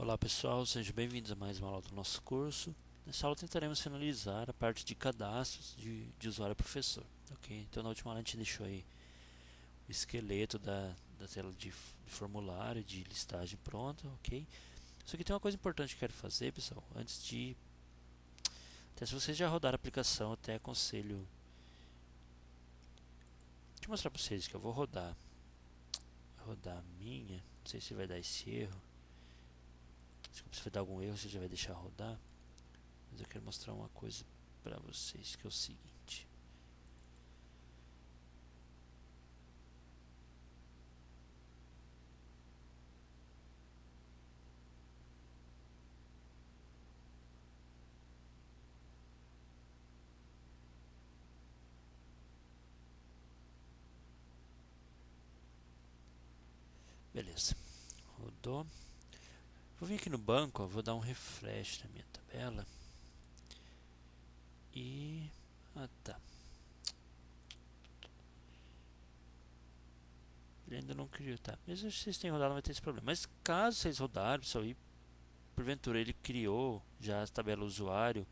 Olá pessoal, sejam bem-vindos a mais uma aula do nosso curso. Nessa aula tentaremos finalizar a parte de cadastros de usuário-professor. Ok? Então na última aula a gente deixou aí o esqueleto da tela de formulário, de listagem pronta. Ok? Só que tem uma coisa importante que eu quero fazer, pessoal, antes de... Até se vocês já rodaram a aplicação, até aconselho... Deixa eu mostrar para vocês que eu vou rodar a minha, não sei se vai dar esse erro. Desculpa se vai dar algum erro, você já vai deixar rodar. Mas eu quero mostrar uma coisa para vocês, que é o seguinte. Beleza, rodou. Vou vir aqui no banco, ó, vou dar um refresh na minha tabela. E... ah, tá. Ele ainda não criou, tá. Mesmo se vocês têm rodado, não vai ter esse problema. Mas caso vocês rodaram, pessoal, e porventura ele criou já a tabela usuário.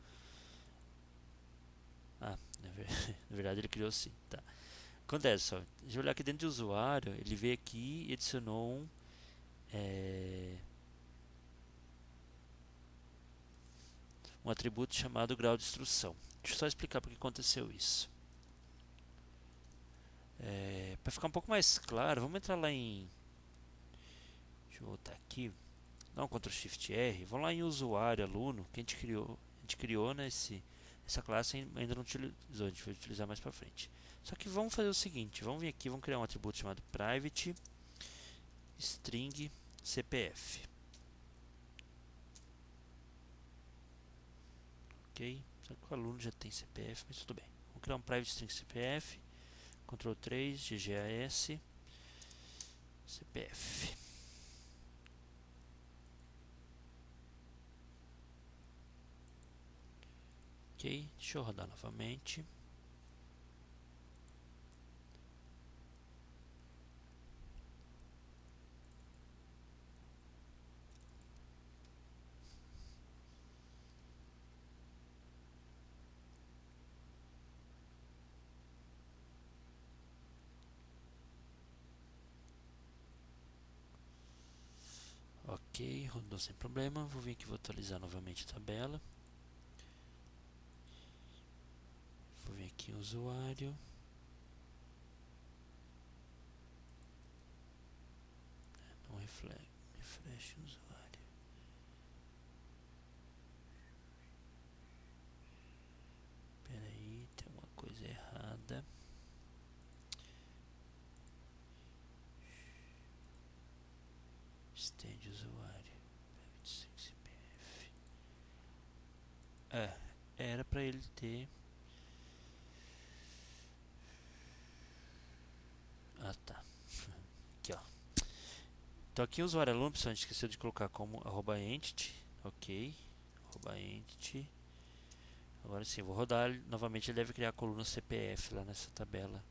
Ah, na verdade ele criou sim, tá. Acontece, só. Deixa eu olhar aqui dentro de usuário, ele veio aqui e adicionou um atributo chamado grau de instrução. Deixa eu só explicar porque aconteceu isso. Para ficar um pouco mais claro, vamos entrar lá em... Deixa eu voltar aqui. Dá um Ctrl Shift R. Vamos lá em usuário, aluno, que a gente criou essa classe ainda não utilizou, a gente vai utilizar mais para frente. Só que vamos fazer o seguinte, vamos vir aqui, vamos criar um atributo chamado private string CPF. Ok? Só que o aluno já tem CPF, mas tudo bem. Vamos criar um private string CPF. Ctrl 3, GGAS, CPF. Ok, deixa eu rodar novamente. Ok, rodou sem problema. Vou vir aqui, vou atualizar novamente a tabela. Vou vir aqui em usuário. Não refresh usuário. Espera aí, tem alguma coisa errada. Estende usuário. CPF. Era para ele ter... ah, tá. Aqui, ó. Então aqui o usuário aluno, pessoal, a gente esqueceu de colocar como @entity. Ok. @entity. Agora sim, vou rodar novamente. Ele deve criar a coluna CPF lá nessa tabela.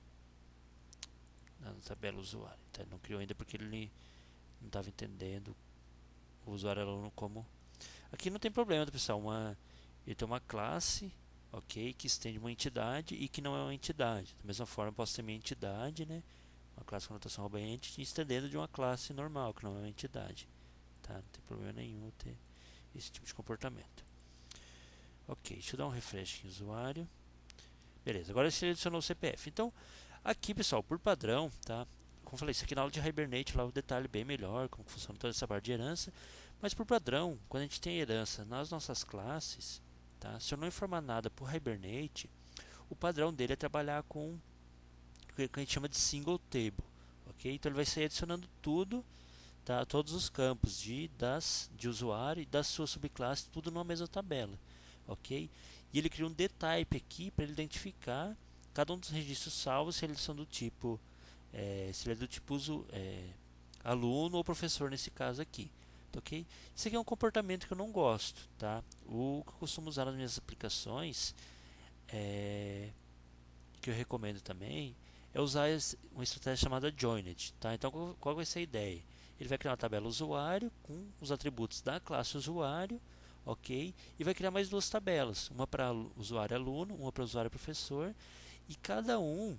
Na tabela usuário. Tá? Ele não criou ainda porque ele não estava entendendo o usuário aluno como... Aqui não tem problema, pessoal. Ele tem uma classe, ok, que estende uma entidade e que não é uma entidade. Da mesma forma, eu posso ter minha entidade, né? Uma classe com notação entity estendendo de uma classe normal, que não é uma entidade. Tá? Não tem problema nenhum ter esse tipo de comportamento. Ok, deixa eu dar um refresh em usuário. Beleza, agora ele selecionou o CPF. Então, aqui, pessoal, por padrão, tá? Como eu falei, isso aqui na aula de Hibernate, lá o detalhe bem melhor, como funciona toda essa parte de herança. Mas por padrão, quando a gente tem herança nas nossas classes, tá? Se eu não informar nada para o Hibernate, o padrão dele é trabalhar com o que a gente chama de single table, ok? Então ele vai sair adicionando tudo, tá? Todos os campos de usuário e das suas subclasses, tudo numa mesma tabela, ok? E ele cria um dtype aqui para ele identificar cada um dos registros salvos se eles são do tipo se ele é do tipo aluno ou professor nesse caso aqui, ok? Isso aqui é um comportamento que eu não gosto, tá? O que eu costumo usar nas minhas aplicações, que eu recomendo também, é usar uma estratégia chamada joined, tá? Então qual vai ser a ideia? ele vai criar uma tabela usuário com os atributos da classe usuário, ok? E vai criar mais duas tabelas, uma para usuário aluno, uma para usuário professor, e cada uma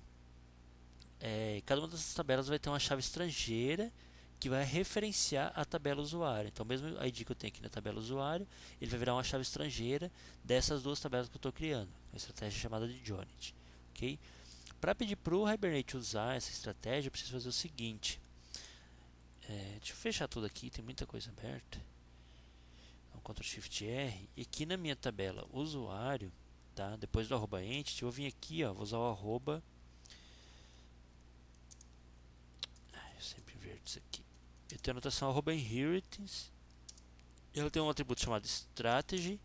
dessas tabelas vai ter uma chave estrangeira que vai referenciar a tabela usuário. Então, mesmo o ID que eu tenho aqui na tabela usuário, ele vai virar uma chave estrangeira dessas duas tabelas que eu estou criando. Uma estratégia chamada de joined, ok? Para pedir para o Hibernate usar essa estratégia, eu preciso fazer o seguinte. Deixa eu fechar tudo aqui, tem muita coisa aberta. Então, Ctrl Shift R. E aqui na minha tabela usuário, tá? Depois do arroba entity, eu vim aqui, ó, vou usar o arroba. Eu sempre inverto isso aqui. Eu tenho a anotação arroba inheritance. Ela tem um atributo chamado strategy,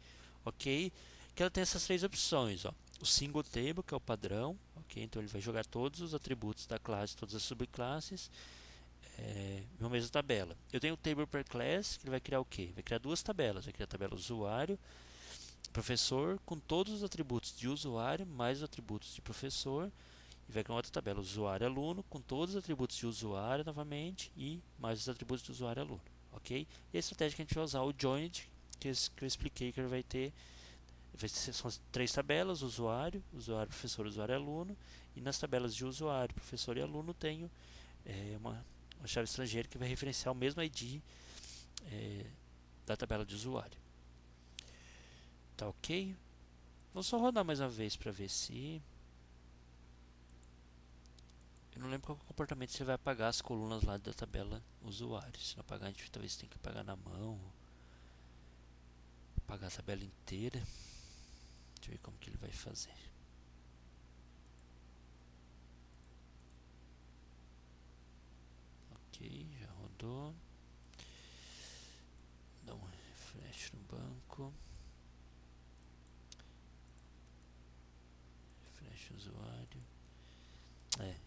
ok? Que ela tem essas três opções, ó. O single table, que é o padrão, ok? Então ele vai jogar todos os atributos da classe, todas as subclasses, numa mesma tabela. Eu tenho o table per class, que ele vai criar o quê? Vai criar duas tabelas. Vai criar a tabela usuário, professor, com todos os atributos de usuário, mais os atributos de professor. E vai criar outra tabela, usuário aluno, com todos os atributos de usuário novamente e mais os atributos de usuário aluno, ok? E a estratégia que a gente vai usar, o joined, que eu expliquei que ele são três tabelas, usuário, usuário, professor, usuário, aluno, e nas tabelas de usuário, professor e aluno tenho uma chave estrangeira que vai referenciar o mesmo ID da tabela de usuário. Tá ok? Vamos só rodar mais uma vez para ver se... Eu não lembro qual é o comportamento, se ele vai apagar as colunas lá da tabela usuário. Se não apagar, a gente talvez tenha que apagar na mão. Apagar a tabela inteira. Deixa eu ver como que ele vai fazer. Ok, já rodou. Dá um refresh no banco. Refresh usuário.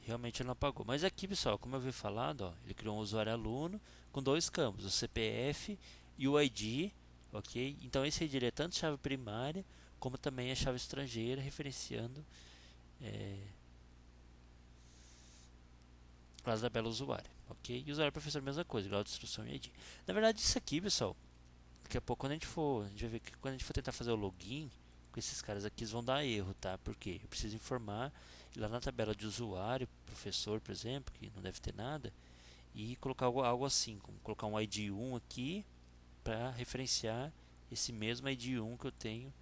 Realmente ele não apagou. Mas aqui, pessoal, como eu havia falado, ó, ele criou um usuário aluno com dois campos, o CPF e o ID, ok? Então esse ID é tanto chave primária como também a chave estrangeira, referenciando classe da tabela usuário, ok? E usuário professor, mesma coisa, grau de instrução e ID. Na verdade, isso aqui, pessoal, daqui a pouco a gente vai ver que quando a gente for tentar fazer o login com esses caras aqui, eles vão dar erro, tá? Porque eu preciso informar lá na tabela de usuário, professor, por exemplo, que não deve ter nada, e colocar algo assim, como colocar um ID 1 aqui para referenciar esse mesmo ID 1 que eu tenho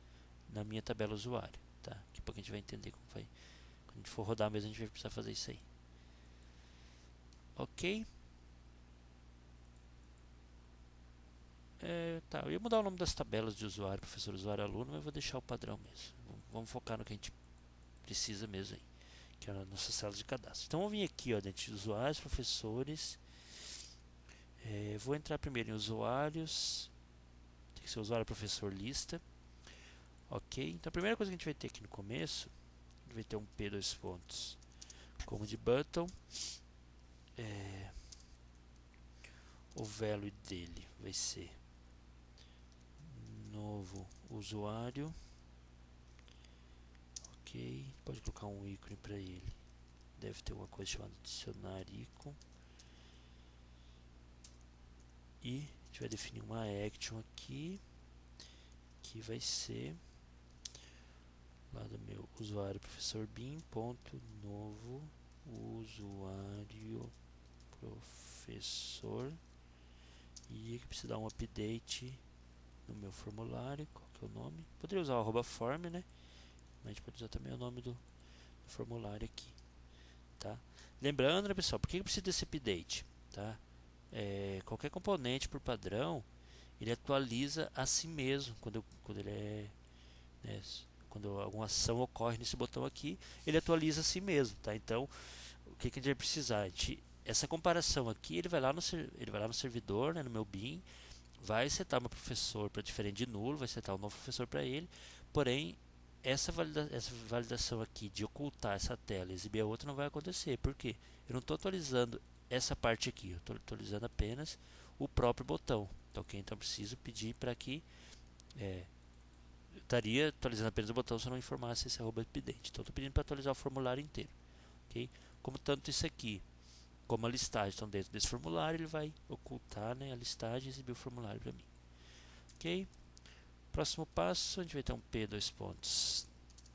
na minha tabela usuário, tá? Daqui a pouco a gente vai entender como vai. Quando a gente for rodar mesmo, a gente vai precisar fazer isso aí. Ok? Tá, eu ia mudar o nome das tabelas de usuário, professor, usuário, aluno, mas eu vou deixar o padrão mesmo. Vamos focar no que a gente precisa mesmo aí, que é a nossa célula de cadastro. Então, vamos vir aqui, ó, dentro de usuários, professores. Vou entrar primeiro em usuários. Tem que ser usuário, professor, lista. Ok, então a primeira coisa que a gente vai ter aqui no começo, a gente vai ter um P dois pontos como de button. O value dele vai ser novo usuário, ok, pode colocar um ícone para ele, deve ter uma coisa chamada dicionário ícone, e a gente vai definir uma action aqui, que vai ser lá do meu usuário professor bin ponto novo usuário professor, e aqui precisa dar um update no meu formulário. Qual que é o nome? Poderia usar o arroba form, né? Mas a gente pode usar também o nome do formulário aqui, tá? Lembrando, né, pessoal, por que eu preciso desse update, tá? Qualquer componente por padrão, ele atualiza a si mesmo quando ele né, quando alguma ação ocorre nesse botão aqui, ele atualiza a si mesmo, tá? Então, o que a gente vai precisar? Essa comparação aqui, ele vai lá no servidor, né, no meu bin, vai setar meu professor para diferente de nulo, vai setar um novo professor para ele, porém essa validação aqui de ocultar essa tela e exibir a outra não vai acontecer, porque eu não estou atualizando essa parte aqui, eu estou atualizando apenas o próprio botão, tá ok? Então eu preciso pedir para que eu estaria atualizando apenas o botão se eu não informasse esse arroba update, então estou pedindo para atualizar o formulário inteiro, ok? Como tanto isso aqui como a listagem. Então, dentro desse formulário, ele vai ocultar, né, a listagem e exibir o formulário para mim. Ok? Próximo passo, a gente vai ter um P, dois pontos,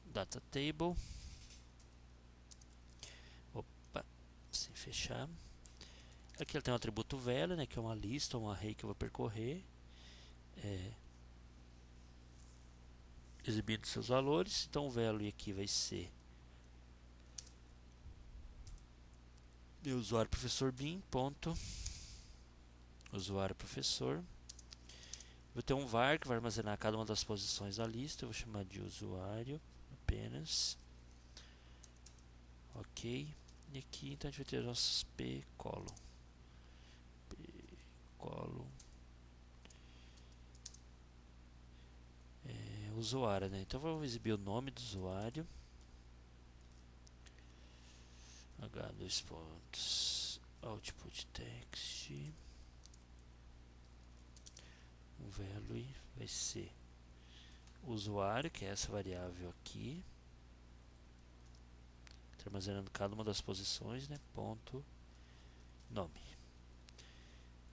data table. Opa, sem fechar. Aqui ele tem um atributo value, né, que é uma lista, um array que eu vou percorrer, exibindo seus valores. Então, o value aqui vai ser meu usuário professor bin, ponto, usuário professor. Vou ter um var que vai armazenar cada uma das posições da lista. Eu vou chamar de usuário apenas. Ok. E aqui então a gente vai ter nossos p column. P column. Usuário, né? Então vamos exibir o nome do usuário. H dois pontos. Output text. O value vai ser usuário, que é essa variável aqui. Está armazenando cada uma das posições, né? Ponto nome.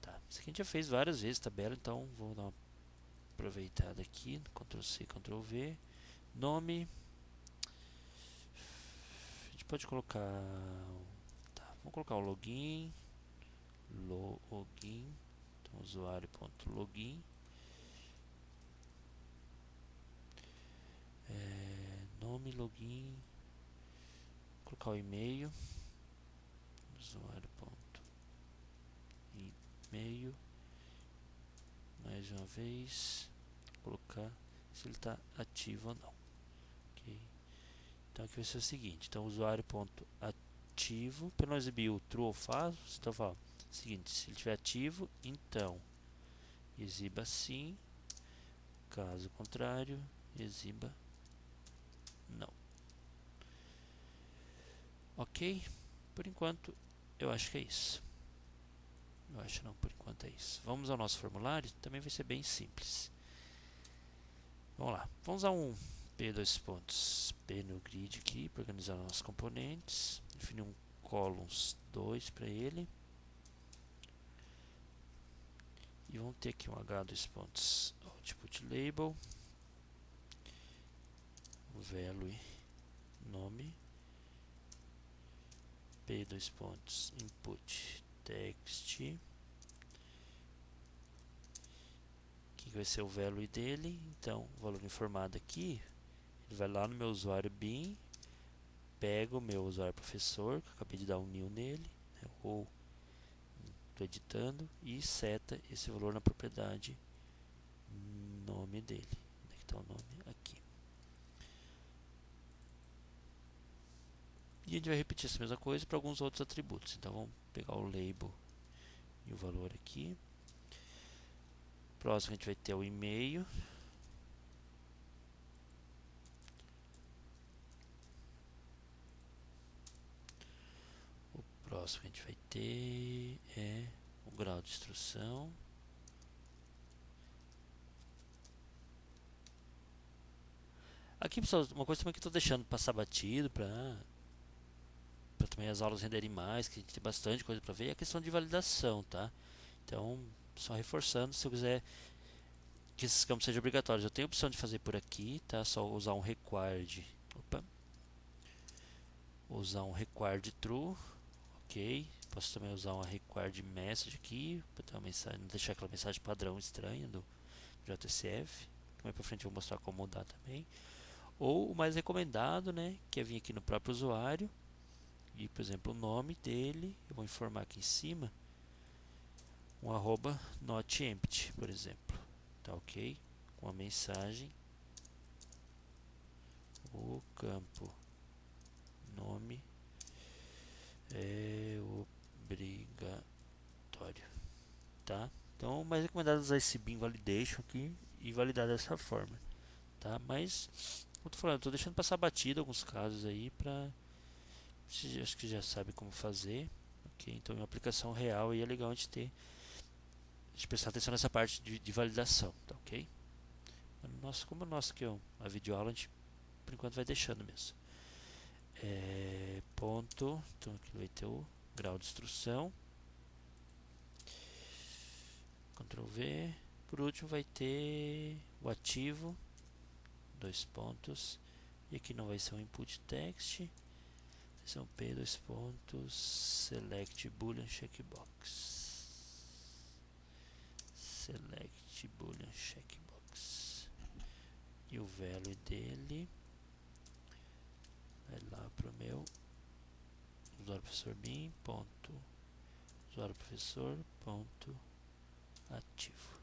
Tá. Isso aqui a gente já fez várias vezes, tabela, então vou dar uma aproveitada aqui. Ctrl C, Ctrl V. Nome. A gente pode colocar. Tá, vamos colocar o login. Login. Então, usuário.login. Nome, login. Vou colocar o e-mail. Usuário.e-mail. Mais uma vez. Vou colocar se ele está ativo ou não. Ok. Então aqui vai ser o seguinte. Então usuário.ativo. Para não exibir o true ou false, então fala o seguinte: se ele estiver ativo, então exiba sim. Caso contrário, exiba não. Ok? Por enquanto, eu acho que é isso. Eu acho não, por enquanto é isso. Vamos ao nosso formulário, também vai ser bem simples. Vamos lá. Vamos usar um P dois pontos. P no grid aqui, para organizar nossos componentes. Definir um columns 2 para ele. E vamos ter aqui um H dois pontos output label. Value nome. P dois pontos input text. Que vai ser o value dele. Então, o valor informado aqui, ele vai lá no meu usuário bin, pega o meu usuário professor, que eu acabei de dar um new nele, né, ou estou editando, e seta esse valor na propriedade nome dele. Onde é que está o nome? Aqui. E a gente vai repetir essa mesma coisa para alguns outros atributos. Então, vamos pegar o label e o valor aqui. Próximo a gente vai ter o e-mail. O próximo a gente vai ter o grau de instrução. Aqui, pessoal, uma coisa também que eu estou deixando passar batido para também as aulas renderem mais, que a gente tem bastante coisa para ver, é a questão de validação, tá? Então, só reforçando, se eu quiser que esses campos sejam obrigatórios, eu tenho a opção de fazer por aqui, tá? Só usar um required. Opa. Usar um required true, ok. Posso também usar uma required message aqui, para ter uma mensagem, não deixar aquela mensagem padrão estranha do JSF. Mais para frente eu vou mostrar como mudar também. Ou o mais recomendado, né, que é vir aqui no próprio usuário e, por exemplo, o nome dele, eu vou informar aqui em cima um arroba not empty, por exemplo. Tá ok? Com a mensagem o campo nome é obrigatório, tá? Então, o mais recomendado é usar esse bin validation aqui e validar dessa forma, tá? Mas, como eu tô falando, eu tô deixando passar batido alguns casos aí pra... acho que já sabe como fazer, ok? Então, em uma aplicação real aí é legal a gente ter... a gente prestar atenção nessa parte de validação, tá ok? Nossa, como o nosso aqui é uma videoaula, a gente por enquanto vai deixando mesmo. Ponto, então aqui vai ter o grau de instrução. Ctrl V. Por último vai ter o ativo, 2 pontos. E aqui não vai ser um input text. Vai ser um P, 2 pontos, select boolean checkbox. Select boolean checkbox. E o value dele vai lá pro meu usuário professor bin ponto usuário professor ponto ativo.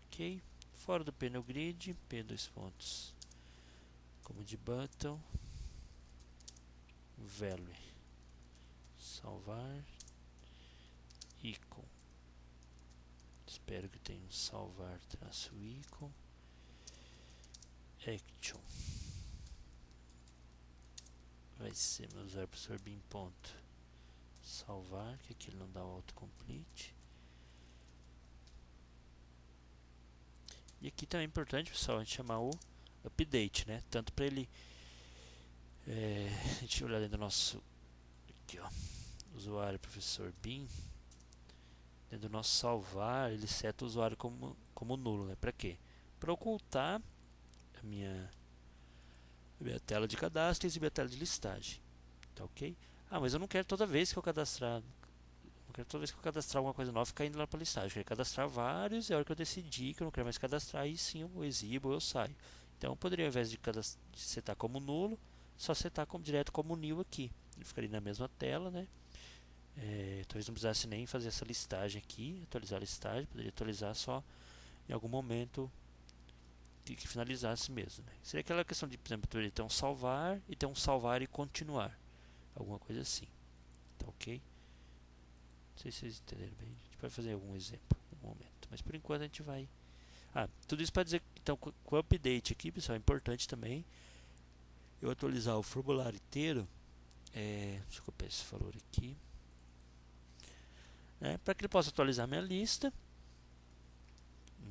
Ok, fora do panel grid, P, 2 pontos, como de button, value, salvar, icon. Espero que tenha um salvar traço icon, action. Vai ser meu usuário professor bin ponto salvar, que aqui ele não dá o autocomplete. E aqui também é importante, pessoal, a gente chamar o update, né? Tanto para ele a gente olhar dentro do nosso aqui, ó, usuário professor bin, dentro do nosso salvar, ele seta o usuário como nulo, né? Para quê? Para ocultar a minha tela de cadastro e exibir a tela de listagem. Tá ok? Ah, mas eu não quero toda vez que eu cadastrar. Não quero toda vez que eu cadastrar alguma coisa nova ficar indo lá para listagem. Eu quero cadastrar vários e a hora que eu decidir que eu não quero mais cadastrar, aí sim eu exibo ou eu saio. Então eu poderia, ao invés de setar como nulo, só setar direto como nil aqui. Ele ficaria na mesma tela, né? Talvez não precisasse nem fazer essa listagem aqui, atualizar a listagem, poderia atualizar só em algum momento que finalizasse mesmo. Né? Seria aquela questão de, por exemplo, poderia ter um salvar e ter um salvar e continuar. Alguma coisa assim. Tá ok? Não sei se vocês entenderam bem. A gente pode fazer algum exemplo no momento. Mas por enquanto a gente vai. Tudo isso para dizer que então, com o update aqui, pessoal, é importante também eu atualizar o formulário inteiro. Deixa eu copiar esse valor aqui. Para que ele possa atualizar minha lista.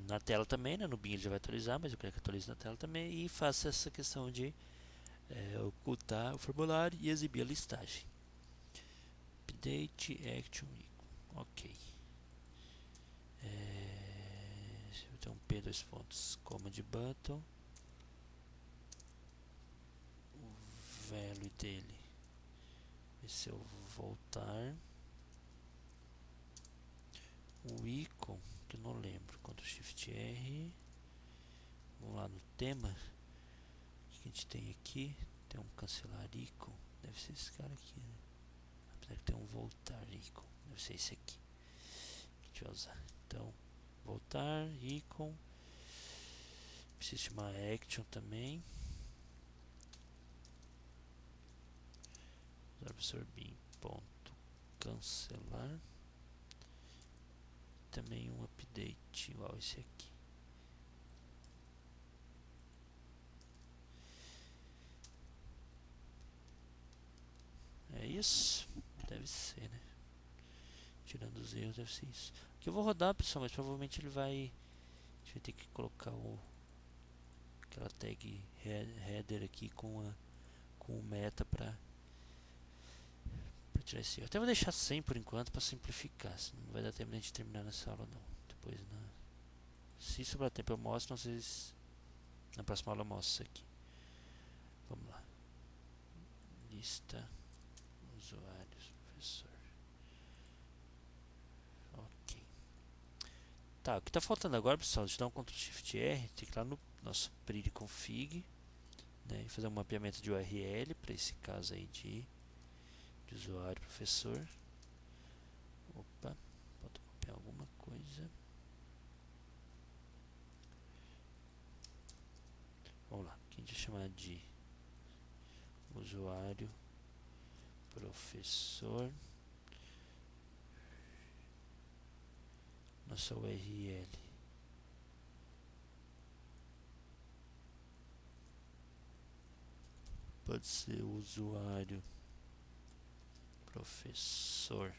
Na tela também, né? No bin ele já vai atualizar, mas eu quero que atualize na tela também. E faça essa questão de ocultar o formulário e exibir a listagem. Update action icon. Ok. Eu tenho um P, 2 pontos, coma de button. O value dele vai ser o voltar. O icon, que eu não lembro, Ctrl Shift R. Vamos lá no tema. O que a gente tem aqui? Tem um cancelar icon. Deve ser esse cara aqui, né? Apesar que tem um voltar icon. Deve ser esse aqui que a gente vai usar. Então, voltar icon. Precisa chamar action também. Professor bin ponto cancelar. Também um update igual esse aqui. É isso? Deve ser, né? Tirando os erros, deve ser isso. Aqui eu vou rodar, pessoal, mas provavelmente ele vai. A gente vai ter que colocar aquela tag header aqui com o meta para tirar esse erro. Até vou deixar 100 por enquanto para simplificar. Senão não vai dar tempo de a gente terminar nessa aula, não. Depois, se sobrar tempo, eu mostro. Não sei se na próxima aula eu mostro isso aqui. Vamos lá. Lista usuários, professor. Ok. Tá, o que está faltando agora, pessoal, deixa eu dar um Ctrl Shift R, tem que ir lá no nosso pretty config, né, e fazer um mapeamento de URL para esse caso aí de usuário, professor. Opa, pode copiar alguma coisa. Vamos lá, aqui a gente vai chamar de usuário, professor. Nossa URL pode ser usuário, professor,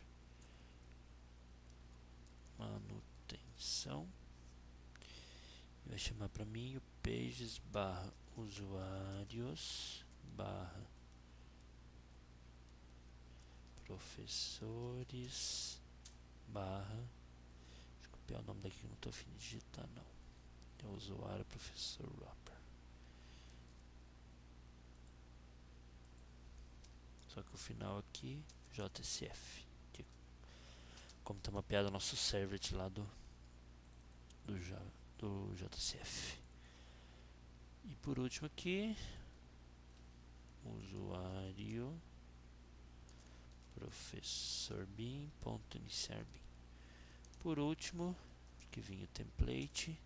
manutenção. E vai chamar para mim o pages barra usuários barra professores barra, deixa eu copiar o nome daqui que eu não estou afim de digitar não, é o usuário professor Roper, só que o final aqui JSF, que como está mapeado o nosso servlet lá do JSF. E por último aqui, usuário professor bin.iniciar bin. Por último, que vinha o template,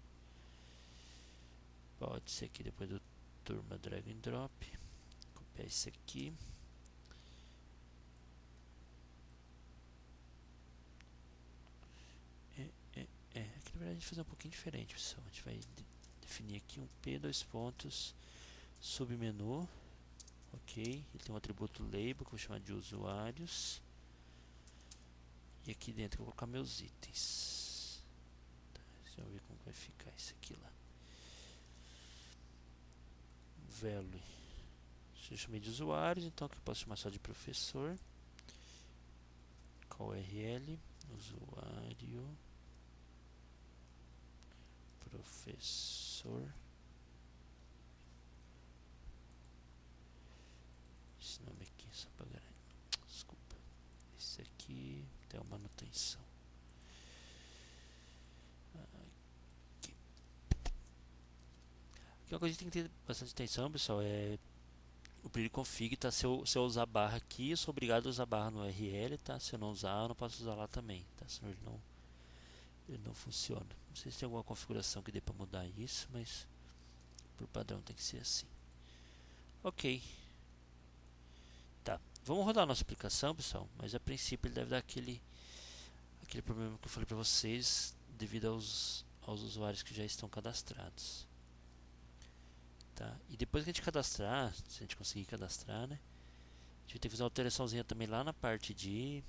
pode ser aqui depois do turma drag and drop, copiar esse aqui. Aqui na verdade a gente vai fazer um pouquinho diferente, pessoal. A gente vai definir aqui um P, dois pontos, submenu, ok? Ele tem um atributo label que eu vou chamar de usuários. E aqui dentro eu vou colocar meus itens. Tá, deixa eu ver como vai ficar isso aqui lá. Value. Eu chamei de usuários, então aqui eu posso chamar só de professor. Qual URL? Usuário professor. Esse nome aqui é só para garantir. Desculpa. Esse aqui tem uma manutenção. Aqui uma coisa que tem que ter bastante atenção, pessoal, é o período config, tá? Se eu usar barra aqui, eu sou obrigado a usar barra no URL, tá? Se eu não usar, eu não posso usar lá também, tá? Senão ele não funciona. Não sei se tem alguma configuração que dê para mudar isso, mas por padrão tem que ser assim. Ok. Tá. Vamos rodar a nossa aplicação, pessoal, mas a princípio ele deve dar aquele problema que eu falei para vocês devido aos usuários que já estão cadastrados. Tá? E depois que a gente cadastrar, se a gente conseguir cadastrar, né? A gente vai ter que fazer uma alteraçãozinha também lá na parte de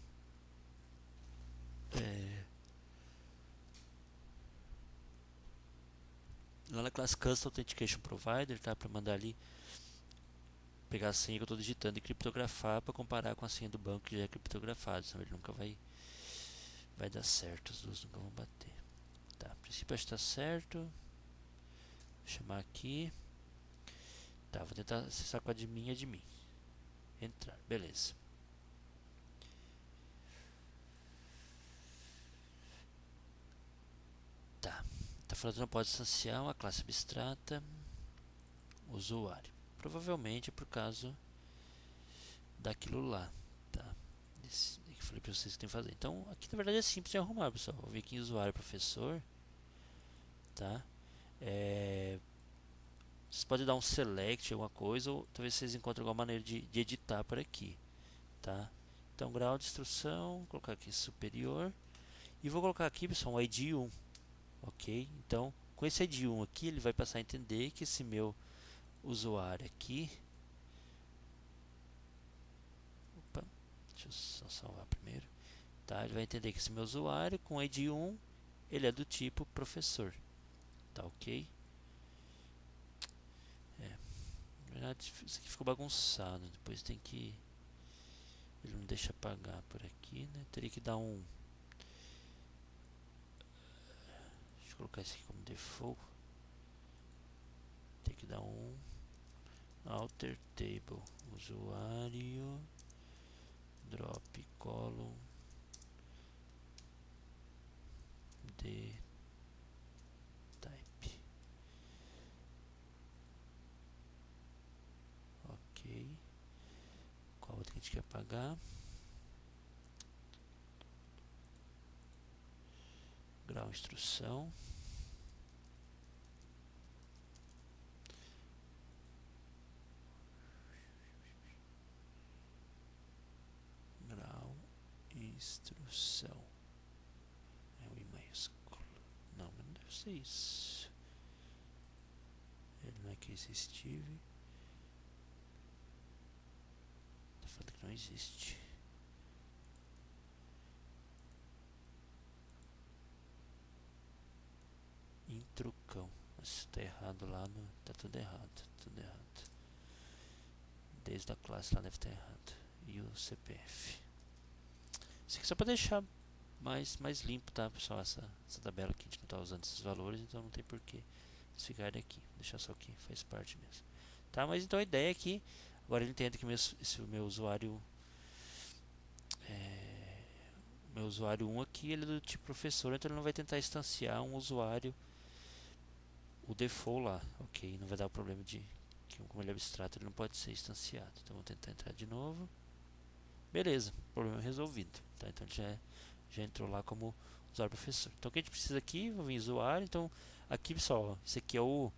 lá na classe Custom Authentication Provider, tá? Para mandar ali pegar a senha que eu estou digitando e criptografar para comparar com a senha do banco que já é criptografado, senão ele nunca vai dar certo, as duas nunca vão bater. Tá, a princípio acho que está certo. Vou chamar aqui. Tá, vou tentar acessar com admin. Entrar, beleza. Tá, tá falando que não pode instanciar uma classe abstrata usuário. Provavelmente é por causa daquilo lá, tá? Esse que eu falei pra vocês que tem que fazer. Então, aqui na verdade é simples de arrumar, pessoal. Vou vir aqui em usuário professor, tá? Vocês podem dar um select, alguma coisa, ou talvez vocês encontrem alguma maneira de editar por aqui, tá? Então, grau de instrução, vou colocar aqui superior, e vou colocar aqui, pessoal, um ID 1, ok? Então, com esse ID 1 aqui, ele vai passar a entender que esse meu usuário aqui, opa, deixa eu só salvar primeiro, tá? Ele vai entender que esse meu usuário com ID 1, ele é do tipo professor, tá ok? Na verdade, isso aqui ficou bagunçado. Depois tem que. Ele não deixa apagar por aqui, né? Teria que dar um. Deixa eu colocar isso aqui como default. Tem que dar um alter table usuário drop column de type. Ok. Qual outra que a gente quer apagar? Grau instrução. Grau instrução. É o I maiúsculo. Não, mas não deve ser isso. Ele não é case Steve. Tá falando que não existe. Intrucão. Mas tá errado lá no. Tá tudo errado. Tudo errado. Desde a classe lá deve estar errado. E o CPF. Isso aqui é só para deixar mais limpo, tá, pessoal? Essa tabela aqui a gente não está usando esses valores, então não tem porquê eles ficarem aqui. Vou deixar só aqui, faz parte mesmo. Tá, mas então a ideia é que agora ele entende que esse meu usuário meu usuário 1 aqui ele é do tipo professor, então ele não vai tentar instanciar um usuário o default lá, ok? Não vai dar o problema de que como ele é abstrato ele não pode ser instanciado. Então vou tentar entrar de novo. Beleza, problema resolvido. Tá? Então ele já entrou lá como usuário professor. Então o que a gente precisa aqui, vou vir usuário. Então aqui pessoal, esse aqui é o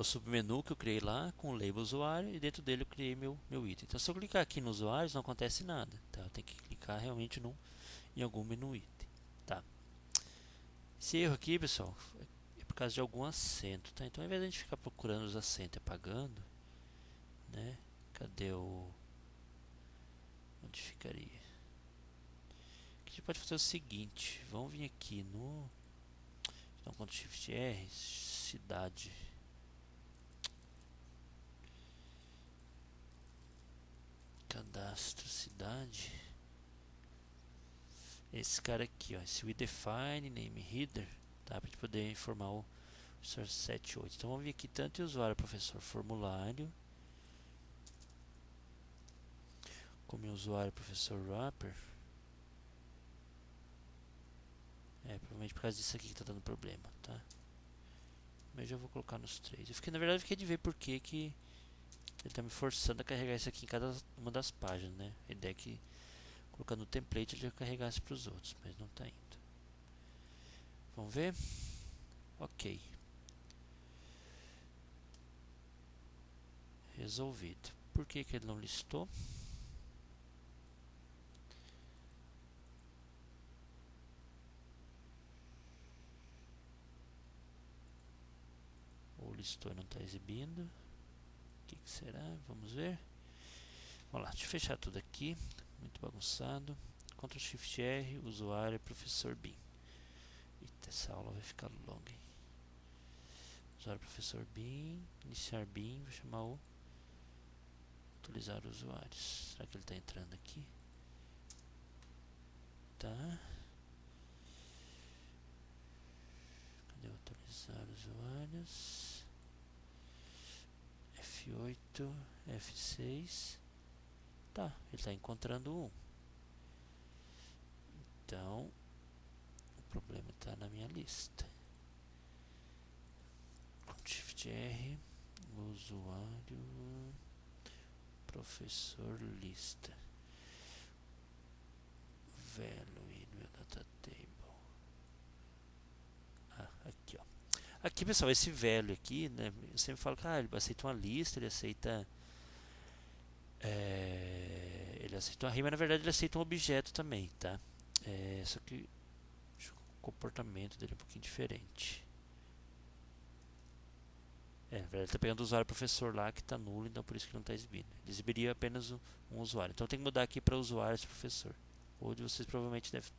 submenu que eu criei lá com o label usuário e dentro dele eu criei meu item. Então se eu clicar aqui no usuários não acontece nada, tá? Eu tenho que clicar realmente em algum menu item, tá? Esse erro aqui pessoal é por causa de algum acento, tá? Então ao invés de a gente ficar procurando os acentos e apagando, né? Cadê onde ficaria? A gente pode fazer o seguinte, vamos vir aqui no então Ctrl Shift R, cidade. Cadastro cidade. Esse cara aqui, ó, esse WeDefine name header, tá? Pra gente poder informar o professor 78. Então vamos vir aqui tanto em usuário professor formulário, como em usuário professor wrapper. Provavelmente por causa disso aqui que tá dando problema, tá? Mas já vou colocar nos três. Na verdade eu fiquei de ver por que ele tá me forçando a carregar isso aqui em cada uma das páginas, né? A ideia é que colocando no template ele já carregasse para os outros, mas não está indo. Vamos ver? Ok. Resolvido. Por que ele não listou? Ou listou e não está exibindo? O que será? Vamos ver. Vamos lá, deixa eu fechar tudo aqui. Muito bagunçado. Ctrl Shift R, usuário, professor BIM. Eita, essa aula vai ficar longa, hein? Usuário, professor BIM, iniciar BIM, vou chamar o atualizar usuários. Será que ele está entrando aqui? Tá. Cadê o atualizar usuários? F8, F6. Tá, ele está encontrando um. Então, o problema está na minha lista. Shift R, usuário, professor, lista. Value in meu data table. Aqui, ó. Aqui, pessoal, esse value aqui, né? Eu sempre falo que ele aceita uma lista, ele aceita uma rima, na verdade ele aceita um objeto também, tá? Só que o comportamento dele é um pouquinho diferente. Na verdade ele está pegando o usuário professor lá que está nulo, então por isso que não está exibindo. Ele exibiria apenas um usuário. Então tem que mudar aqui para usuários professor. Ou de vocês provavelmente deve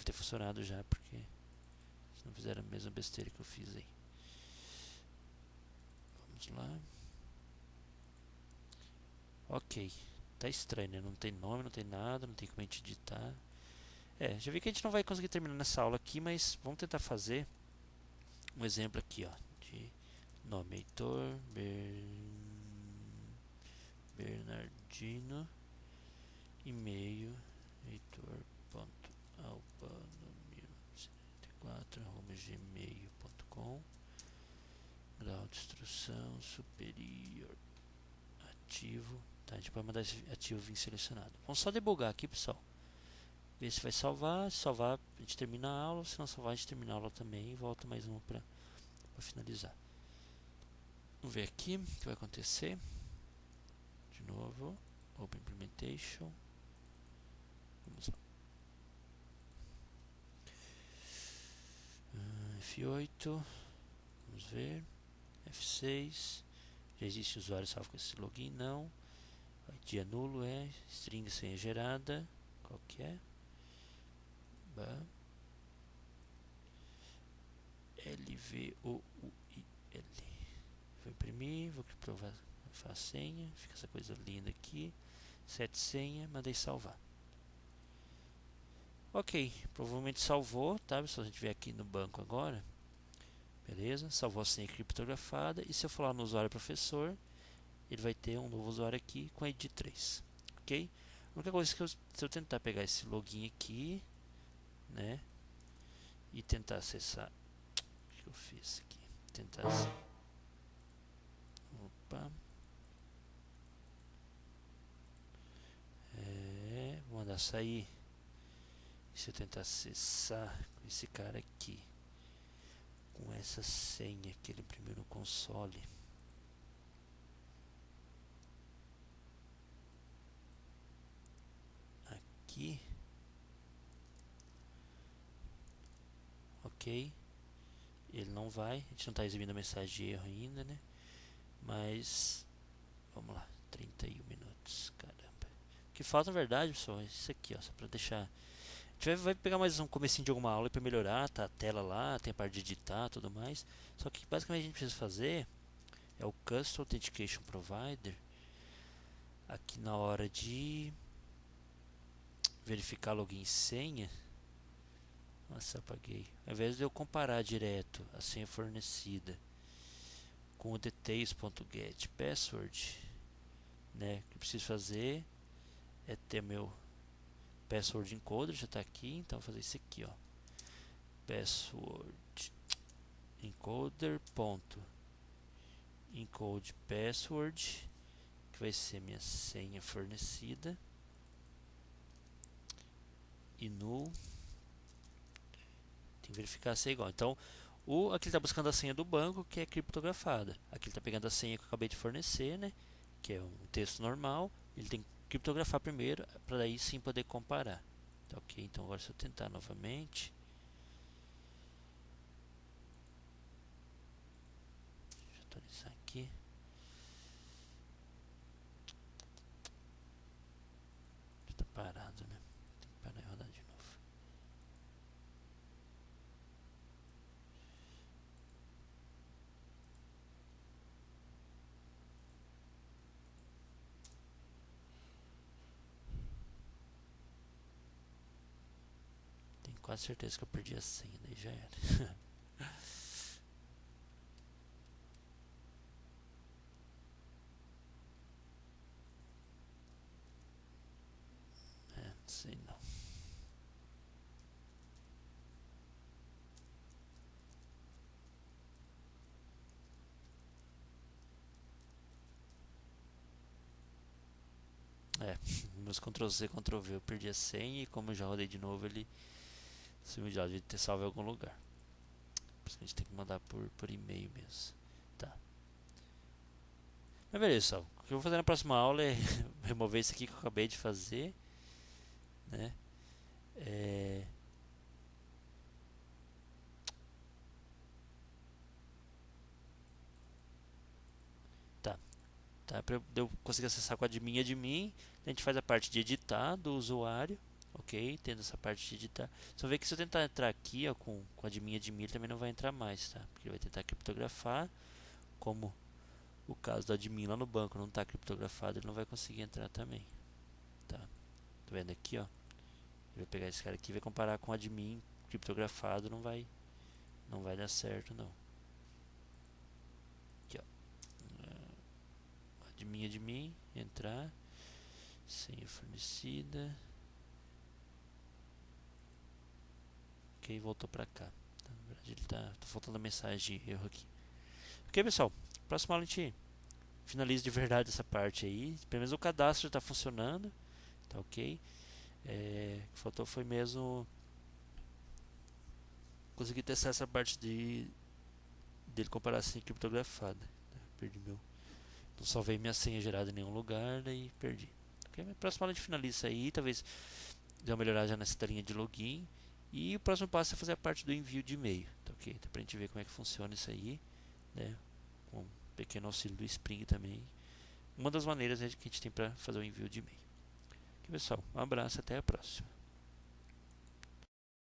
ter funcionado já, porque se não fizeram a mesma besteira que eu fiz aí. Vamos lá. Ok. Tá estranho, né? Não tem nome, não tem nada, não tem como a gente editar. Já vi que a gente não vai conseguir terminar nessa aula aqui, mas vamos tentar fazer um exemplo aqui, ó, de nome Heitor Bernardino, e-mail heitor.albano1974@gmail.com, grau de instrução superior, ativo. Tá, a gente pode mandar esse ativo vir selecionado. Vamos só debugar aqui, pessoal. Ver se vai salvar. Se salvar, a gente termina a aula. Se não salvar, a gente termina a aula também. E volta mais uma para finalizar. Vamos ver aqui o que vai acontecer. De novo, Open Implementation. Vamos lá. F8. Vamos ver. F6. Já existe usuário salvo com esse login? Não. ID é nulo, string senha gerada. Qual que é? LVOUIL. Vou imprimir, vou provar a senha. Fica essa coisa linda aqui. Set senha, mandei salvar. Ok, provavelmente salvou, tá? Se a gente vier aqui no banco agora, beleza? Salvou a senha criptografada. E se eu for lá no usuário professor, ele vai ter um novo usuário aqui com a ID 3, ok? A única coisa é que se eu tentar pegar esse login aqui, né? E tentar acessar, o que eu fiz aqui? Tentar, opa, vou mandar sair. E se eu tentar acessar com esse cara aqui, com essa senha que ele imprimiu no console, aqui, ok, ele não vai, a gente não está exibindo a mensagem de erro ainda, né? Mas vamos lá, 31 minutos, caramba. O que falta na verdade, pessoal, é isso aqui, ó, só para deixar. A gente vai pegar mais um comecinho de alguma aula para melhorar, tá a tela lá, tem a parte de editar, tudo mais. Só que basicamente a gente precisa fazer é o Custom Authentication Provider aqui na hora de verificar login e senha. Nossa, apaguei. Ao invés de eu comparar direto a senha fornecida com o details.get password, né, o que eu preciso fazer é ter meu password encoder, já está aqui, então vou fazer isso aqui, ó. Password encoder ponto encode password, que vai ser minha senha fornecida, e null tem que verificar se é igual. Então aqui ele está buscando a senha do banco, que é criptografada. Aqui ele está pegando a senha que eu acabei de fornecer, né, que é um texto normal. Ele tem que criptografar primeiro para daí sim poder comparar. Tá, ok, então agora se eu tentar novamente, deixa eu atualizar aqui. Está parado, né? Tem que parar e rodar de novo. Tenho quase certeza que eu perdi a senha, daí já era. Não sei não. Meus Ctrl+C, Ctrl+V eu perdi a senha, e como eu já rodei de novo, ele sumiu de lá, de ter salvo em algum lugar. Por isso que a gente tem que mandar por e-mail mesmo. Tá. Mas beleza, pessoal. O que eu vou fazer na próxima aula é remover isso aqui que eu acabei de fazer, né? Tá. Tá, para eu conseguir acessar com a admin, a gente faz a parte de editar do usuário, ok? Tendo essa parte de editar. Só ver que se eu tentar entrar aqui, ó, com a admin, ele também não vai entrar mais, tá? Porque ele vai tentar criptografar, como o caso do admin lá no banco não está criptografado, ele não vai conseguir entrar também, tá? Tá vendo aqui, ó? Ele vai pegar esse cara aqui e vai comparar com o admin criptografado, não vai dar certo, não. Aqui, ó. Admin, entrar, senha fornecida. Ok, voltou pra cá. Na verdade, ele tá faltando a mensagem de erro aqui. Ok, pessoal. Próxima aula a gente finaliza de verdade essa parte aí. Pelo menos o cadastro está funcionando. Tá ok. O que faltou foi mesmo conseguir testar essa parte dele comparar a senha criptografada. Perdi meu. Não salvei minha senha gerada em nenhum lugar, daí perdi. Ok, mas próxima aula a gente finaliza isso aí. Talvez dê uma melhorada já nessa telinha de login. E o próximo passo é fazer a parte do envio de e-mail. Tá ok? Então, pra gente ver como é que funciona isso aí, né? Com um pequeno auxílio do Spring também. Uma das maneiras, né, que a gente tem para fazer o envio de e-mail. Ok, pessoal, um abraço, até a próxima.